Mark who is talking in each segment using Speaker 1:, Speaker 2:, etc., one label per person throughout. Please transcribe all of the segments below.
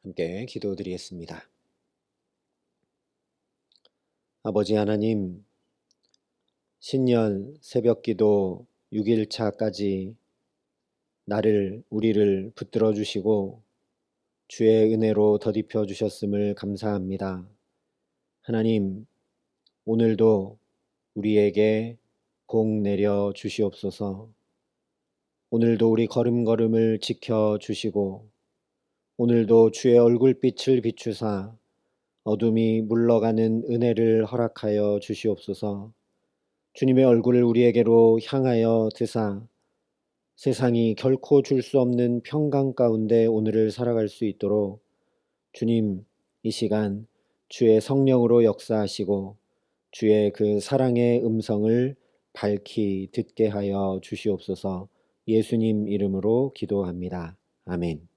Speaker 1: 함께 기도드리겠습니다. 아버지 하나님, 신년 새벽기도 6일차까지 우리를 붙들어 주시고 주의 은혜로 더딥혀 주셨음을 감사합니다. 하나님, 오늘도 우리에게 복 내려 주시옵소서. 오늘도 우리 걸음걸음을 지켜 주시고 오늘도 주의 얼굴빛을 비추사 어둠이 물러가는 은혜를 허락하여 주시옵소서. 주님의 얼굴을 우리에게로 향하여 드사 세상이 결코 줄 수 없는 평강 가운데 오늘을 살아갈 수 있도록 주님, 이 시간 주의 성령으로 역사하시고 주의 그 사랑의 음성을 밝히 듣게 하여 주시옵소서. 예수님 이름으로 기도합니다. 아멘.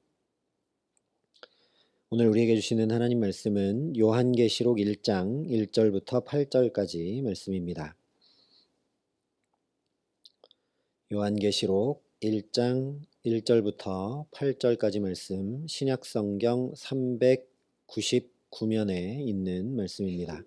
Speaker 1: 오늘 우리에게 주시는 하나님 말씀은 요한계시록 1장 1절부터 8절까지 말씀입니다. 요한계시록 1장 1절부터 8절까지 말씀, 신약성경 399면에 있는 말씀입니다.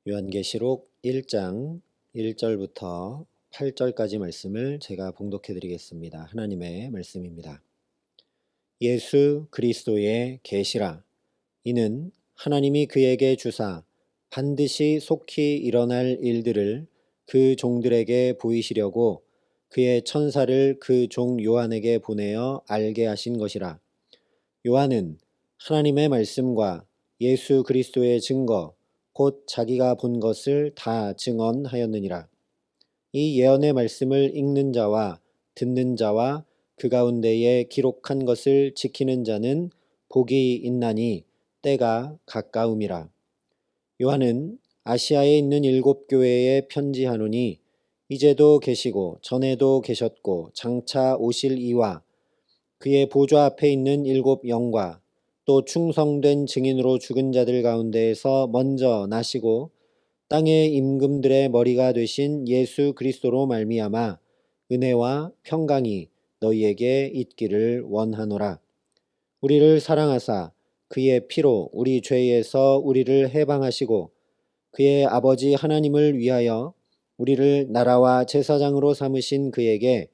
Speaker 1: 요한계시록 1장 1절부터 8절까지 말씀을 제가 봉독해 드리겠습니다. 하나님의 말씀입니다. 예수 그리스도의 계시라. 이는 하나님이 그에게 주사 반드시 속히 일어날 일들을 그 종들에게 보이시려고 그의 천사를 그 종 요한에게 보내어 알게 하신 것이라. 요한은 하나님의 말씀과 예수 그리스도의 증거 곧 자기가 본 것을 다 증언하였느니라. 이 예언의 말씀을 읽는 자와 듣는 자와 그 가운데에 기록한 것을 지키는 자는 복이 있나니 때가 가까움이라. 요한은 아시아에 있는 7교회에 편지하노니 이제도 계시고 전에도 계셨고 장차 오실 이와 그의 보좌 앞에 있는 7 영과 또 충성된 증인으로 죽은 자들 가운데에서 먼저 나시고 땅의 임금들의 머리가 되신 예수 그리스도로 말미암아 은혜와 평강이 너희에게 있기를 원하노라. 우리를 사랑하사 그의 피로 우리 죄에서 우리를 해방하시고 그의 아버지 하나님을 위하여 우리를 나라와 제사장으로 삼으신 그에게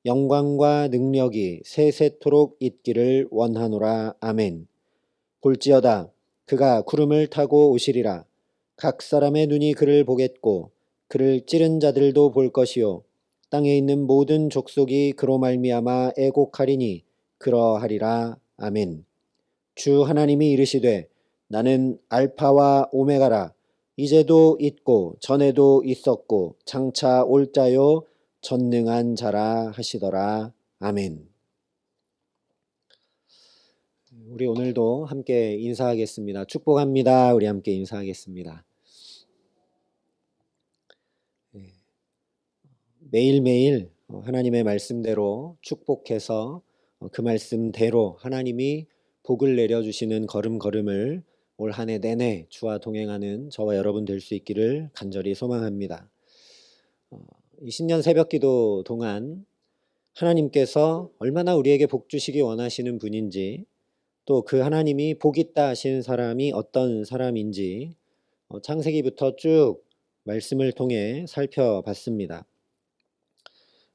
Speaker 1: 영광과 능력이 세세토록 있기를 원하노라. 아멘. 볼지어다 그가 구름을 타고 오시리라. 각 사람의 눈이 그를 보겠고 그를 찌른 자들도 볼 것이요 땅에 있는 모든 족속이 그로 말미암아 애곡하리니 그러하리라. 아멘. 주 하나님이 이르시되 나는 알파와 오메가라. 이제도 있고 전에도 있었고 장차 올 자요 전능한 자라 하시더라. 아멘. 우리 오늘도 함께 인사하겠습니다. 축복합니다. 우리 함께 인사하겠습니다. 매일매일 하나님의 말씀대로 축복해서 그 말씀대로 하나님이 복을 내려주시는 걸음걸음을 올 한 해 내내 주와 동행하는 저와 여러분 될 수 있기를 간절히 소망합니다. 이 신년 새벽기도 동안 하나님께서 얼마나 우리에게 복 주시기 원하시는 분인지 또 그 하나님이 복 있다 하시는 사람이 어떤 사람인지 창세기부터 쭉 말씀을 통해 살펴봤습니다.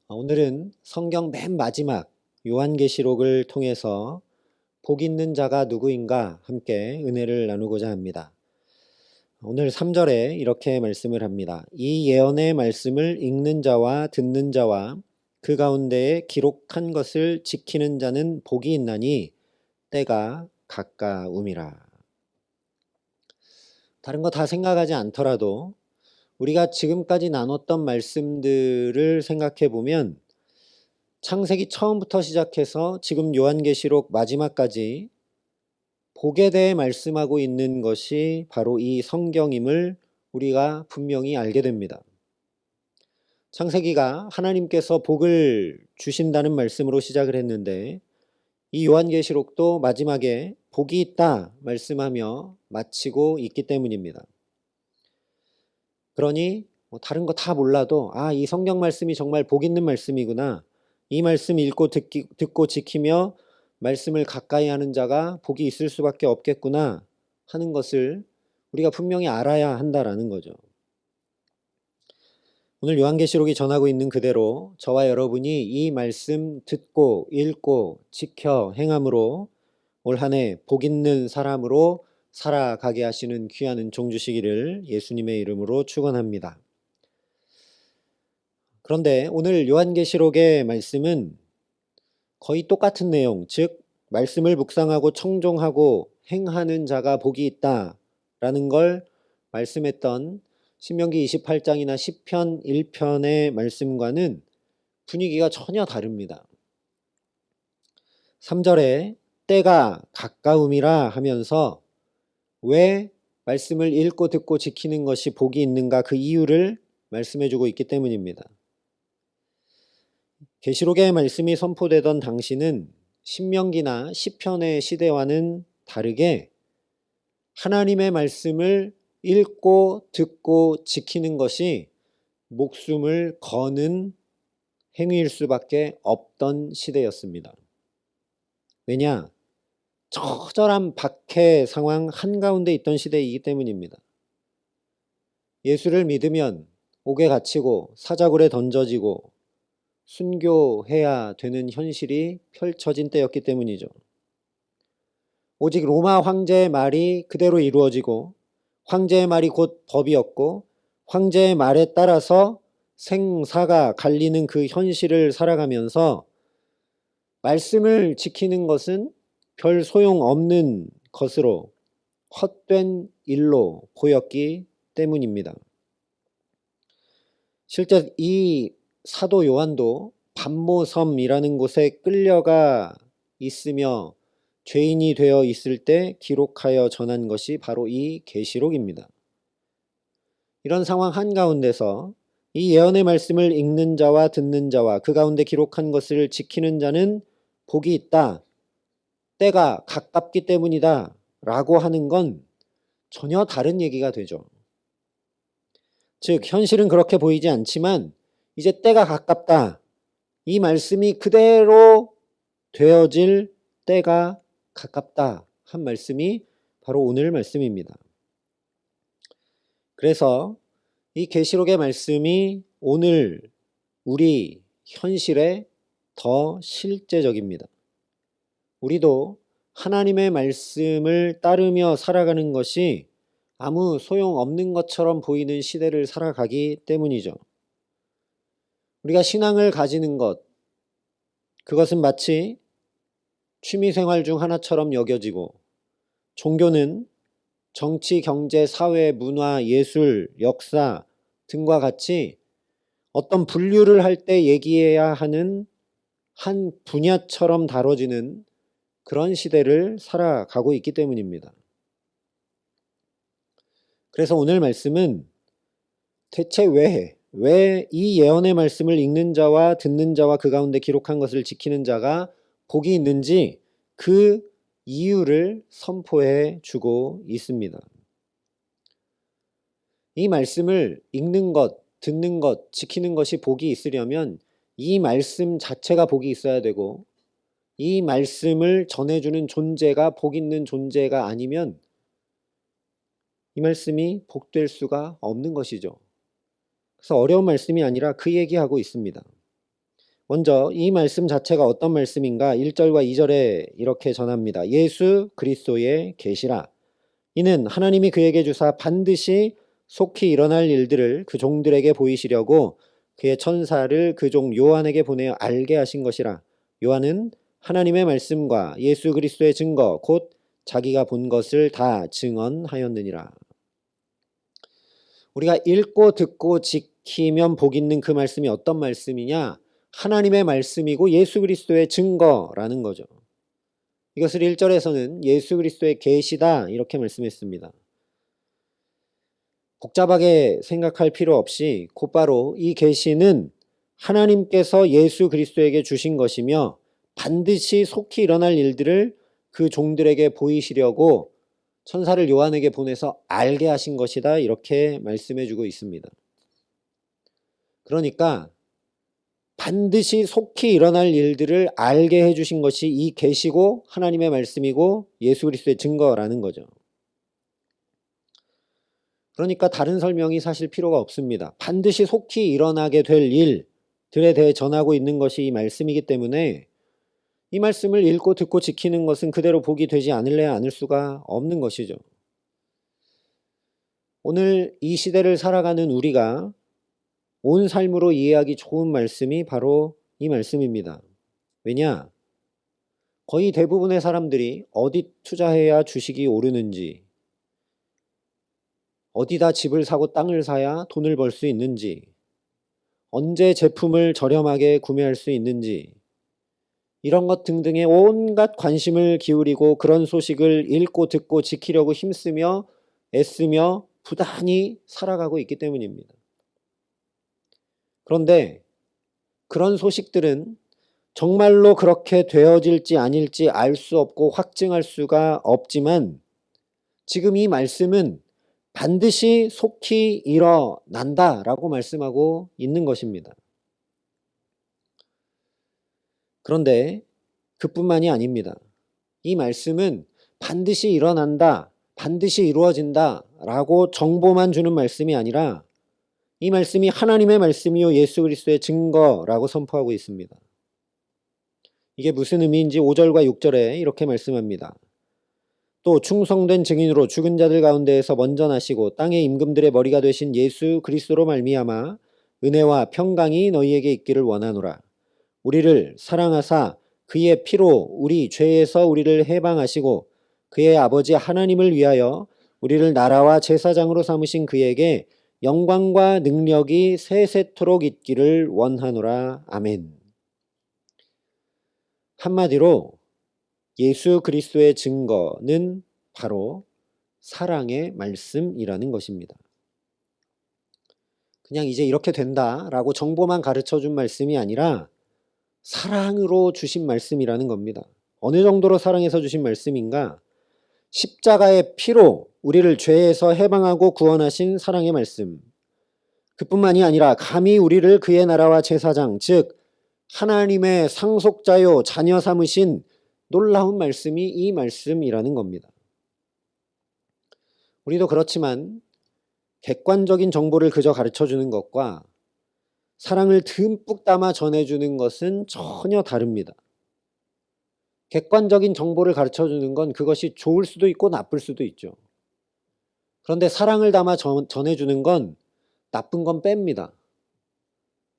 Speaker 1: 오늘은 성경 맨 마지막 요한계시록을 통해서 복 있는 자가 누구인가 함께 은혜를 나누고자 합니다. 오늘 3절에 이렇게 말씀을 합니다. 이 예언의 말씀을 읽는 자와 듣는 자와 그 가운데에 기록한 것을 지키는 자는 복이 있나니 때가 가까움이라. 다른 거 다 생각하지 않더라도 우리가 지금까지 나눴던 말씀들을 생각해 보면 창세기 처음부터 시작해서 지금 요한계시록 마지막까지 복에 대해 말씀하고 있는 것이 바로 이 성경임을 우리가 분명히 알게 됩니다. 창세기가 하나님께서 복을 주신다는 말씀으로 시작을 했는데 이 요한계시록도 마지막에 복이 있다 말씀하며 마치고 있기 때문입니다. 그러니 다른 거 다 몰라도 이 성경 말씀이 정말 복 있는 말씀이구나. 이 말씀 읽고 듣고 지키며 말씀을 가까이 하는 자가 복이 있을 수밖에 없겠구나 하는 것을 우리가 분명히 알아야 한다라는 거죠. 오늘 요한계시록이 전하고 있는 그대로 저와 여러분이 이 말씀 듣고 읽고 지켜 행함으로 올 한 해 복 있는 사람으로 살아가게 하시는 귀한 은총 주시기를 예수님의 이름으로 축원합니다. 그런데 오늘 요한계시록의 말씀은 거의 똑같은 내용, 즉 말씀을 묵상하고 청종하고 행하는 자가 복이 있다라는 걸 말씀했던 신명기 28장이나 시편 1편의 말씀과는 분위기가 전혀 다릅니다. 3절에 때가 가까움이라 하면서 왜 말씀을 읽고 듣고 지키는 것이 복이 있는가 그 이유를 말씀해주고 있기 때문입니다. 계시록의 말씀이 선포되던 당시는 신명기나 시편의 시대와는 다르게 하나님의 말씀을 읽고 듣고 지키는 것이 목숨을 거는 행위일 수밖에 없던 시대였습니다. 왜냐? 처절한 박해 상황 한가운데 있던 시대이기 때문입니다. 예수를 믿으면 옥에 갇히고 사자굴에 던져지고 순교해야 되는 현실이 펼쳐진 때였기 때문이죠. 오직 로마 황제의 말이 그대로 이루어지고 황제의 말이 곧 법이었고 황제의 말에 따라서 생사가 갈리는 그 현실을 살아가면서 말씀을 지키는 것은 별 소용없는 것으로 헛된 일로 보였기 때문입니다. 실제 이 사도 요한도 반모섬이라는 곳에 끌려가 있으며 죄인이 되어 있을 때 기록하여 전한 것이 바로 이 계시록입니다. 이런 상황 한가운데서 이 예언의 말씀을 읽는 자와 듣는 자와 그 가운데 기록한 것을 지키는 자는 복이 있다. 때가 가깝기 때문이다. 라고 하는 건 전혀 다른 얘기가 되죠. 즉 현실은 그렇게 보이지 않지만 이제 때가 가깝다. 이 말씀이 그대로 되어질 때가 가깝다 한 말씀이 바로 오늘 말씀입니다. 그래서 이 계시록의 말씀이 오늘 우리 현실에 더 실제적입니다. 우리도 하나님의 말씀을 따르며 살아가는 것이 아무 소용없는 것처럼 보이는 시대를 살아가기 때문이죠. 우리가 신앙을 가지는 것, 그것은 마치 취미생활 중 하나처럼 여겨지고 종교는 정치, 경제, 사회, 문화, 예술, 역사 등과 같이 어떤 분류를 할 때 얘기해야 하는 한 분야처럼 다뤄지는 그런 시대를 살아가고 있기 때문입니다. 그래서 오늘 말씀은 대체 왜 이 예언의 말씀을 읽는 자와 듣는 자와 그 가운데 기록한 것을 지키는 자가 복이 있는지 그 이유를 선포해 주고 있습니다. 이 말씀을 읽는 것, 듣는 것, 지키는 것이 복이 있으려면 이 말씀 자체가 복이 있어야 되고 이 말씀을 전해주는 존재가 복 있는 존재가 아니면 이 말씀이 복될 수가 없는 것이죠. 그래서 어려운 말씀이 아니라 그 얘기하고 있습니다. 먼저 이 말씀 자체가 어떤 말씀인가 1절과 2절에 이렇게 전합니다. 예수 그리스도의 계시라. 이는 하나님이 그에게 주사 반드시 속히 일어날 일들을 그 종들에게 보이시려고 그의 천사를 그 종 요한에게 보내어 알게 하신 것이라. 요한은 하나님의 말씀과 예수 그리스도의 증거 곧 자기가 본 것을 다 증언하였느니라. 우리가 읽고 듣고 지키면 복 있는 그 말씀이 어떤 말씀이냐? 하나님의 말씀이고 예수 그리스도의 증거라는 거죠. 이것을 1절에서는 예수 그리스도의 계시다 이렇게 말씀했습니다. 복잡하게 생각할 필요 없이 곧바로 이 계시는 하나님께서 예수 그리스도에게 주신 것이며 반드시 속히 일어날 일들을 그 종들에게 보이시려고 천사를 요한에게 보내서 알게 하신 것이다 이렇게 말씀해 주고 있습니다. 그러니까 반드시 속히 일어날 일들을 알게 해주신 것이 이 계시고 하나님의 말씀이고 예수 그리스도의 증거라는 거죠. 그러니까 다른 설명이 사실 필요가 없습니다. 반드시 속히 일어나게 될 일들에 대해 전하고 있는 것이 이 말씀이기 때문에 이 말씀을 읽고 듣고 지키는 것은 그대로 복이 되지 않을래야 않을 수가 없는 것이죠. 오늘 이 시대를 살아가는 우리가 온 삶으로 이해하기 좋은 말씀이 바로 이 말씀입니다. 왜냐? 거의 대부분의 사람들이 어디 투자해야 주식이 오르는지, 어디다 집을 사고 땅을 사야 돈을 벌 수 있는지, 언제 제품을 저렴하게 구매할 수 있는지, 이런 것 등등의 온갖 관심을 기울이고 그런 소식을 읽고 듣고 지키려고 힘쓰며 애쓰며 부단히 살아가고 있기 때문입니다. 그런데 그런 소식들은 정말로 그렇게 되어질지 아닐지 알 수 없고 확증할 수가 없지만 지금 이 말씀은 반드시 속히 일어난다라고 말씀하고 있는 것입니다. 그런데 그뿐만이 아닙니다. 이 말씀은 반드시 일어난다, 반드시 이루어진다 라고 정보만 주는 말씀이 아니라 이 말씀이 하나님의 말씀이요 예수 그리스도의 증거라고 선포하고 있습니다. 이게 무슨 의미인지 5절과 6절에 이렇게 말씀합니다. 또 충성된 증인으로 죽은 자들 가운데에서 먼저 나시고 땅의 임금들의 머리가 되신 예수 그리스도로 말미암아 은혜와 평강이 너희에게 있기를 원하노라. 우리를 사랑하사 그의 피로 우리 죄에서 우리를 해방하시고 그의 아버지 하나님을 위하여 우리를 나라와 제사장으로 삼으신 그에게 영광과 능력이 세세토록 있기를 원하노라. 아멘. 한마디로 예수 그리스도의 증거는 바로 사랑의 말씀이라는 것입니다. 그냥 이제 이렇게 된다라고 정보만 가르쳐준 말씀이 아니라 사랑으로 주신 말씀이라는 겁니다. 어느 정도로 사랑해서 주신 말씀인가? 십자가의 피로 우리를 죄에서 해방하고 구원하신 사랑의 말씀. 그뿐만이 아니라 감히 우리를 그의 나라와 제사장, 즉 하나님의 상속자요 자녀 삼으신 놀라운 말씀이 이 말씀이라는 겁니다. 우리도 그렇지만 객관적인 정보를 그저 가르쳐주는 것과 사랑을 듬뿍 담아 전해주는 것은 전혀 다릅니다. 객관적인 정보를 가르쳐주는 건 그것이 좋을 수도 있고 나쁠 수도 있죠. 그런데 사랑을 담아 전해주는 건 나쁜 건 뺍니다.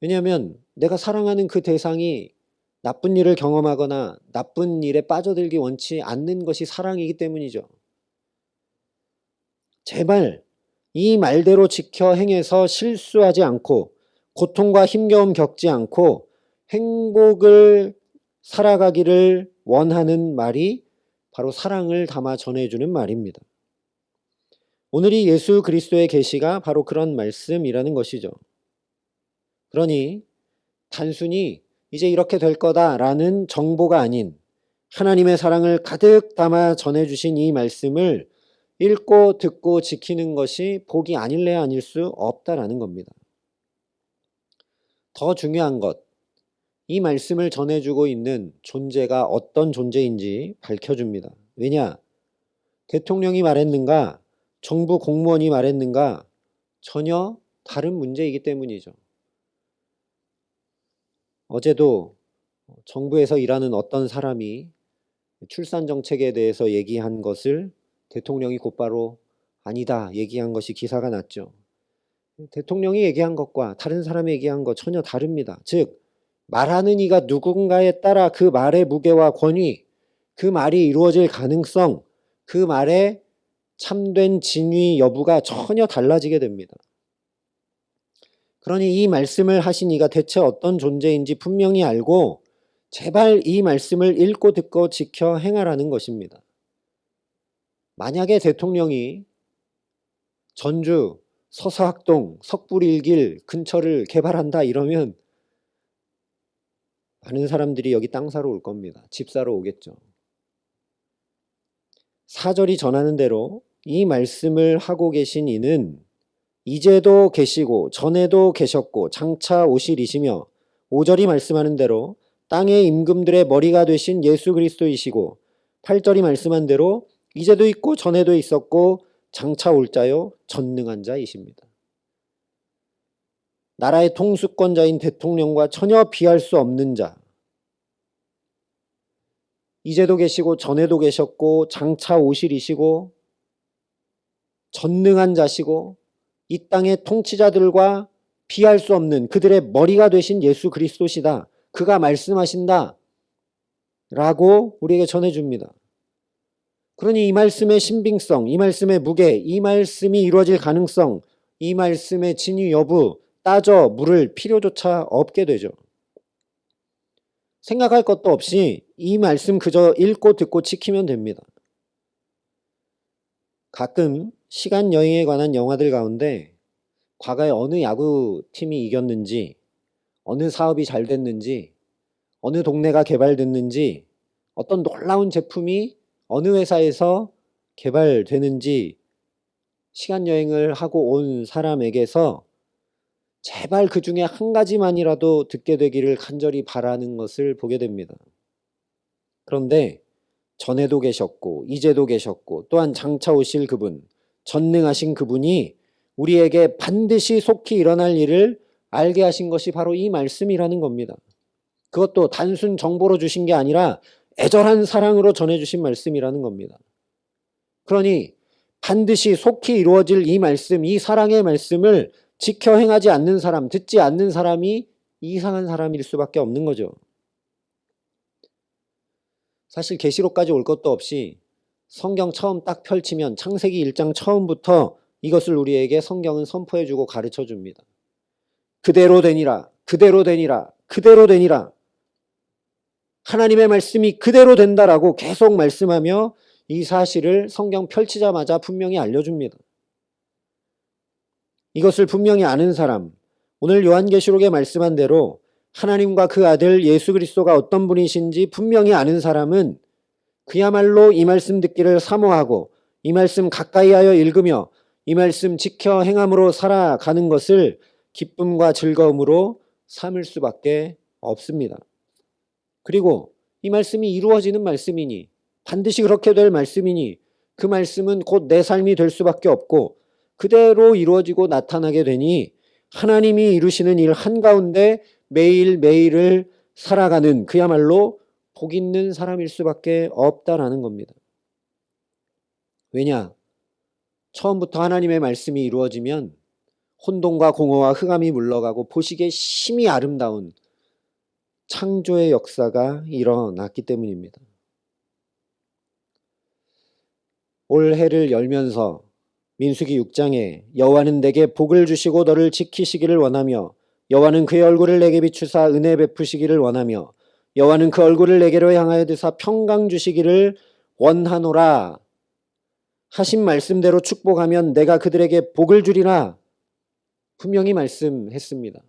Speaker 1: 왜냐하면 내가 사랑하는 그 대상이 나쁜 일을 경험하거나 나쁜 일에 빠져들기 원치 않는 것이 사랑이기 때문이죠. 제발 이 말대로 지켜 행해서 실수하지 않고 고통과 힘겨움 겪지 않고 행복을 살아가기를 원하는 말이 바로 사랑을 담아 전해주는 말입니다. 오늘이 예수 그리스도의 계시가 바로 그런 말씀이라는 것이죠. 그러니 단순히 이제 이렇게 될 거다라는 정보가 아닌 하나님의 사랑을 가득 담아 전해주신 이 말씀을 읽고 듣고 지키는 것이 복이 아닐래야 아닐 수 없다라는 겁니다. 더 중요한 것, 이 말씀을 전해주고 있는 존재가 어떤 존재인지 밝혀줍니다. 왜냐? 대통령이 말했는가? 정부 공무원이 말했는가? 전혀 다른 문제이기 때문이죠. 어제도 정부에서 일하는 어떤 사람이 출산 정책에 대해서 얘기한 것을 대통령이 곧바로 아니다 얘기한 것이 기사가 났죠. 대통령이 얘기한 것과 다른 사람이 얘기한 것 전혀 다릅니다. 즉 말하는 이가 누군가에 따라 그 말의 무게와 권위, 그 말이 이루어질 가능성, 그 말의 참된 진위 여부가 전혀 달라지게 됩니다. 그러니 이 말씀을 하신 이가 대체 어떤 존재인지 분명히 알고 제발 이 말씀을 읽고 듣고 지켜 행하라는 것입니다. 만약에 대통령이 전주, 서서학동, 석불일길 근처를 개발한다 이러면 많은 사람들이 여기 땅 사러 올 겁니다. 집 사러 오겠죠. 사절이 전하는 대로 이 말씀을 하고 계신 이는 이제도 계시고 전에도 계셨고 장차 오실이시며 5절이 말씀하는 대로 땅의 임금들의 머리가 되신 예수 그리스도이시고 8절이 말씀한 대로 이제도 있고 전에도 있었고 장차 올 자요 전능한 자이십니다. 나라의 통수권자인 대통령과 전혀 비할 수 없는 자, 이제도 계시고 전에도 계셨고 장차 오실이시고 전능한 자시고 이 땅의 통치자들과 비할 수 없는 그들의 머리가 되신 예수 그리스도시다. 그가 말씀하신다. 라고 우리에게 전해줍니다. 그러니 이 말씀의 신빙성, 이 말씀의 무게, 이 말씀이 이루어질 가능성, 이 말씀의 진위 여부 따져 물을 필요조차 없게 되죠. 생각할 것도 없이 이 말씀 그저 읽고 듣고 지키면 됩니다. 가끔 시간 여행에 관한 영화들 가운데 과거에 어느 야구팀이 이겼는지, 어느 사업이 잘 됐는지, 어느 동네가 개발됐는지, 어떤 놀라운 제품이 어느 회사에서 개발되는지 시간 여행을 하고 온 사람에게서 제발 그 중에 한 가지만이라도 듣게 되기를 간절히 바라는 것을 보게 됩니다. 그런데 전에도 계셨고 이제도 계셨고 또한 장차 오실 그분, 전능하신 그분이 우리에게 반드시 속히 일어날 일을 알게 하신 것이 바로 이 말씀이라는 겁니다. 그것도 단순 정보로 주신 게 아니라 애절한 사랑으로 전해주신 말씀이라는 겁니다. 그러니 반드시 속히 이루어질 이 말씀, 이 사랑의 말씀을 지켜 행하지 않는 사람, 듣지 않는 사람이 이상한 사람일 수밖에 없는 거죠. 사실 계시록까지 올 것도 없이 성경 처음 딱 펼치면 창세기 1장 처음부터 이것을 우리에게 성경은 선포해주고 가르쳐줍니다. 그대로 되니라, 그대로 되니라, 그대로 되니라. 하나님의 말씀이 그대로 된다라고 계속 말씀하며 이 사실을 성경 펼치자마자 분명히 알려줍니다. 이것을 분명히 아는 사람, 오늘 요한계시록에 말씀한 대로 하나님과 그 아들 예수 그리스도가 어떤 분이신지 분명히 아는 사람은 그야말로 이 말씀 듣기를 사모하고 이 말씀 가까이 하여 읽으며 이 말씀 지켜 행함으로 살아가는 것을 기쁨과 즐거움으로 삼을 수밖에 없습니다. 그리고 이 말씀이 이루어지는 말씀이니 반드시 그렇게 될 말씀이니 그 말씀은 곧 내 삶이 될 수밖에 없고 그대로 이루어지고 나타나게 되니 하나님이 이루시는 일 한가운데 매일매일을 살아가는 그야말로 복 있는 사람일 수밖에 없다라는 겁니다. 왜냐? 처음부터 하나님의 말씀이 이루어지면 혼돈과 공허와 흑암이 물러가고 보시기에 심히 아름다운 창조의 역사가 일어났기 때문입니다. 올 해를 열면서 민수기 6장에 여호와는 내게 복을 주시고 너를 지키시기를 원하며 여호와는 그의 얼굴을 내게 비추사 은혜 베푸시기를 원하며 여호와는 그 얼굴을 내게로 향하여 드사 평강 주시기를 원하노라 하신 말씀대로 축복하면 내가 그들에게 복을 주리라 분명히 말씀했습니다.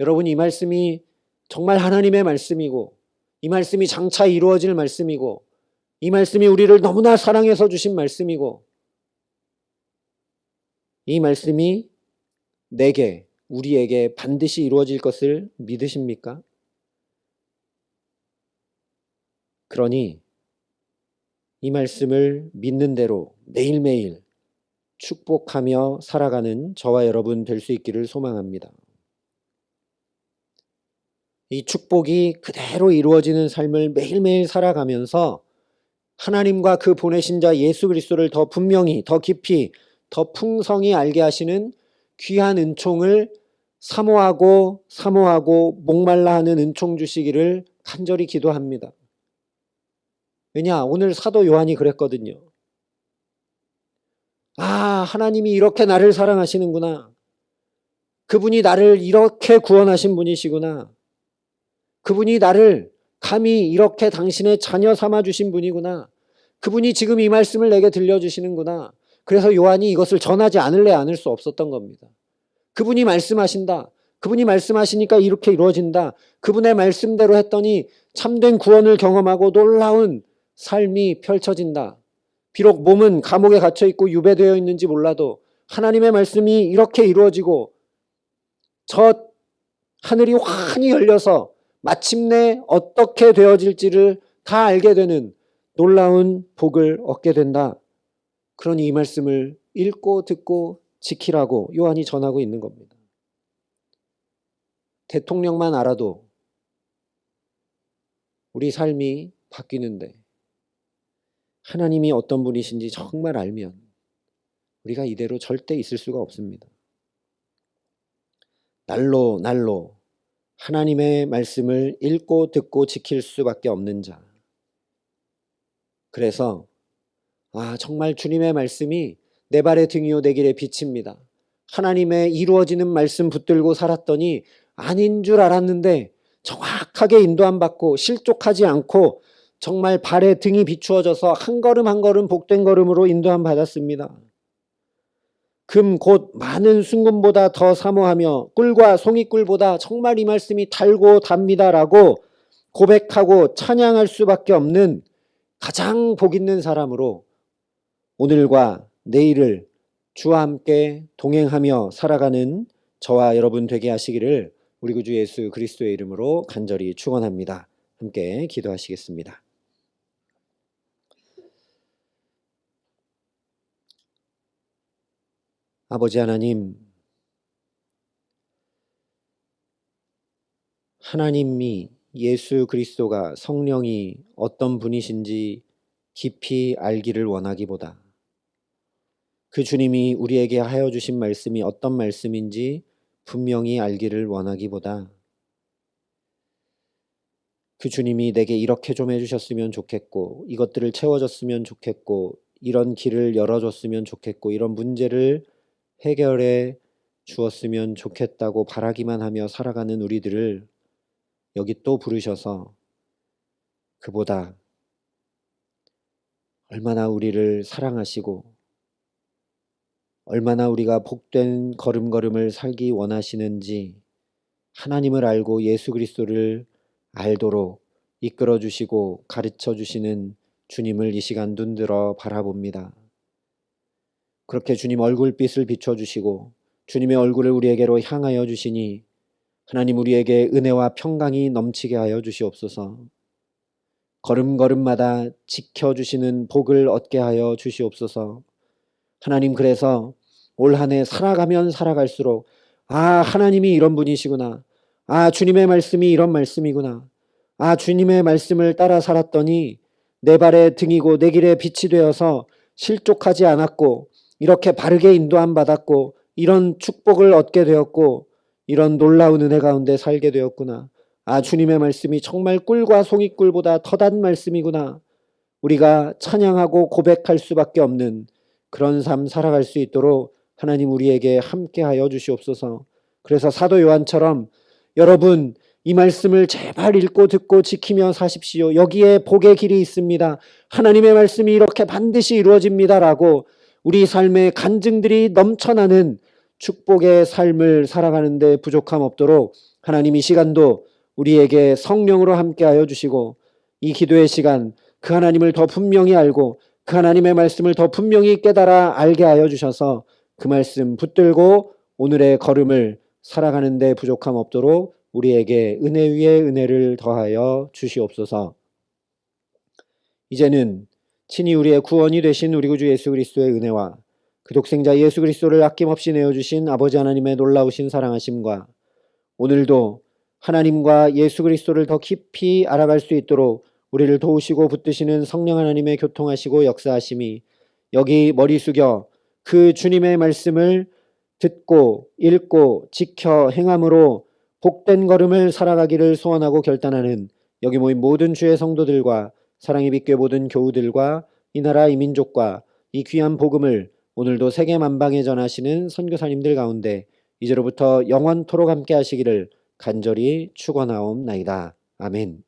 Speaker 1: 여러분, 이 말씀이 정말 하나님의 말씀이고 이 말씀이 장차 이루어질 말씀이고 이 말씀이 우리를 너무나 사랑해서 주신 말씀이고 이 말씀이 내게, 우리에게 반드시 이루어질 것을 믿으십니까? 그러니 이 말씀을 믿는 대로 매일매일 축복하며 살아가는 저와 여러분 될 수 있기를 소망합니다. 이 축복이 그대로 이루어지는 삶을 매일매일 살아가면서 하나님과 그 보내신 자 예수 그리스도를 더 분명히, 더 깊이, 더 풍성히 알게 하시는 귀한 은총을 사모하고 목말라 하는 은총 주시기를 간절히 기도합니다. 왜냐? 오늘 사도 요한이 그랬거든요. 하나님이 이렇게 나를 사랑하시는구나. 그분이 나를 이렇게 구원하신 분이시구나. 그분이 나를 감히 이렇게 당신의 자녀 삼아주신 분이구나. 그분이 지금 이 말씀을 내게 들려주시는구나. 그래서 요한이 이것을 전하지 않을래 않을 수 없었던 겁니다. 그분이 말씀하신다. 그분이 말씀하시니까 이렇게 이루어진다. 그분의 말씀대로 했더니 참된 구원을 경험하고 놀라운 삶이 펼쳐진다. 비록 몸은 감옥에 갇혀 있고 유배되어 있는지 몰라도 하나님의 말씀이 이렇게 이루어지고 저 하늘이 환히 열려서 마침내 어떻게 되어질지를 다 알게 되는 놀라운 복을 얻게 된다. 그러니 이 말씀을 읽고 듣고 지키라고 요한이 전하고 있는 겁니다. 대통령만 알아도 우리 삶이 바뀌는데 하나님이 어떤 분이신지 정말 알면 우리가 이대로 절대 있을 수가 없습니다. 날로 날로 하나님의 말씀을 읽고 듣고 지킬 수밖에 없는 자. 그래서 정말 주님의 말씀이 내 발의 등이요 내 길의 빛입니다. 하나님의 이루어지는 말씀 붙들고 살았더니 아닌 줄 알았는데 정확하게 인도함 받고 실족하지 않고 정말 발의 등이 비추어져서 한 걸음 한 걸음 복된 걸음으로 인도함 받았습니다. 금 곧 많은 순금보다 더 사모하며 꿀과 송이꿀보다 정말 이 말씀이 달고 답니다라고 고백하고 찬양할 수밖에 없는 가장 복 있는 사람으로 오늘과 내일을 주와 함께 동행하며 살아가는 저와 여러분 되게 하시기를 우리 구주 예수 그리스도의 이름으로 간절히 축원합니다. 함께 기도하시겠습니다. 아버지 하나님, 하나님이 예수 그리스도가 성령이 어떤 분이신지 깊이 알기를 원하기보다 그 주님이 우리에게 하여 주신 말씀이 어떤 말씀인지 분명히 알기를 원하기보다 그 주님이 내게 이렇게 좀 해주셨으면 좋겠고 이것들을 채워줬으면 좋겠고 이런 길을 열어줬으면 좋겠고 이런 문제를 해결해 주었으면 좋겠다고 바라기만 하며 살아가는 우리들을 여기 또 부르셔서 그보다 얼마나 우리를 사랑하시고 얼마나 우리가 복된 걸음걸음을 살기 원하시는지 하나님을 알고 예수 그리스도를 알도록 이끌어 주시고 가르쳐 주시는 주님을 이 시간 눈들어 바라봅니다. 그렇게 주님 얼굴빛을 비춰주시고 주님의 얼굴을 우리에게로 향하여 주시니 하나님 우리에게 은혜와 평강이 넘치게 하여 주시옵소서. 걸음걸음마다 지켜주시는 복을 얻게 하여 주시옵소서. 하나님 그래서 올 한 해 살아가면 살아갈수록 하나님이 이런 분이시구나. 주님의 말씀이 이런 말씀이구나. 주님의 말씀을 따라 살았더니 내 발의 등이고 내 길의 빛이 되어서 실족하지 않았고 이렇게 바르게 인도함 받았고 이런 축복을 얻게 되었고 이런 놀라운 은혜 가운데 살게 되었구나. 주님의 말씀이 정말 꿀과 송이꿀보다 더단 말씀이구나. 우리가 찬양하고 고백할 수밖에 없는 그런 삶 살아갈 수 있도록 하나님 우리에게 함께하여 주시옵소서. 그래서 사도 요한처럼 여러분 이 말씀을 제발 읽고 듣고 지키며 사십시오. 여기에 복의 길이 있습니다. 하나님의 말씀이 이렇게 반드시 이루어집니다라고 우리 삶의 간증들이 넘쳐나는 축복의 삶을 살아가는 데 부족함 없도록 하나님 이 시간도 우리에게 성령으로 함께하여 주시고 이 기도의 시간 그 하나님을 더 분명히 알고 그 하나님의 말씀을 더 분명히 깨달아 알게 하여 주셔서 그 말씀 붙들고 오늘의 걸음을 살아가는 데 부족함 없도록 우리에게 은혜 위에 은혜를 더하여 주시옵소서. 이제는 친히 우리의 구원이 되신 우리 구주 예수 그리스도의 은혜와 그 독생자 예수 그리스도를 아낌없이 내어주신 아버지 하나님의 놀라우신 사랑하심과 오늘도 하나님과 예수 그리스도를 더 깊이 알아갈 수 있도록 우리를 도우시고 붙드시는 성령 하나님의 교통하시고 역사하심이 여기 머리 숙여 그 주님의 말씀을 듣고 읽고 지켜 행함으로 복된 걸음을 살아가기를 소원하고 결단하는 여기 모인 모든 주의 성도들과 사랑의 빛교회 모든 교우들과 이 나라 이 민족과 이 귀한 복음을 오늘도 세계 만방에 전하시는 선교사님들 가운데 이제로부터 영원토록 함께 하시기를 간절히 축원하옵나이다. 아멘.